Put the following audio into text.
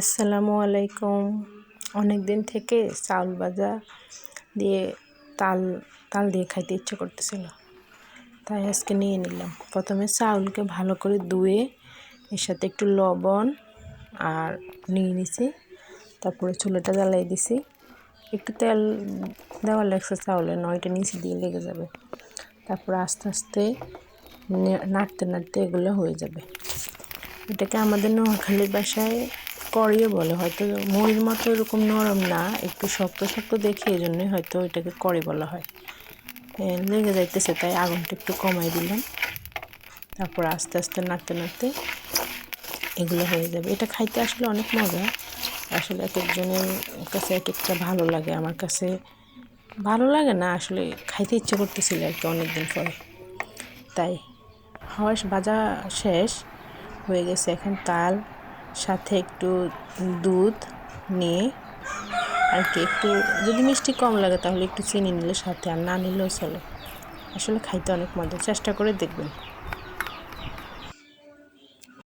আসসালামু আলাইকুম। অনেক দিন থেকে চাউল ভাজা দিয়ে তাল তাল দিয়ে খাইতে ইচ্ছে করতেছিল, তাই আজকে নিয়ে নিলাম। প্রথমে চাউলকে ভালো করে ধুয়ে এর সাথে একটু লবণ আর নিয়ে নিছি। তারপরে চুলাটা জ্বালাই দিছি, একটু তেল দেওয়া লাগছে চাউলে, নয়টা নিচে দিয়ে লেগে যাবে। তারপরে আস্তে আস্তে নাড়তে নাড়তে এগুলো হয়ে যাবে। এটাকে আমাদের নোয়াখালীর ভাষায় কড়িও বলে, হয়তো মুড়ির মতো এরকম নরম না, একটু শক্ত শক্ত দেখে এই জন্যই হয়তো এটাকে কড়ি বলা হয়। লেগে যাইতেছে তাই আগুনটা একটু কমাই দিলাম। তারপর আস্তে আস্তে নাড়তে নাড়তে এগুলো হয়ে যাবে। এটা খাইতে আসলে অনেক মজা। আসলে এক একজনের কাছে এক একটা ভালো লাগে, আমার কাছে ভালো লাগে না, আসলে খাইতে ইচ্ছে করতেছিল আর কি অনেকদিন পরে। তাই ভাজা শেষ হয়ে গেছে। এখন তাল সাথে একটু দুধ নিয়ে আর কি, একটু যদি মিষ্টি কম লাগে তাহলে একটু চিনি নিলে সাথে, আর না নিলেও চলে। আসলে খাইতে অনেক মজা, চেষ্টা করে দেখবেন।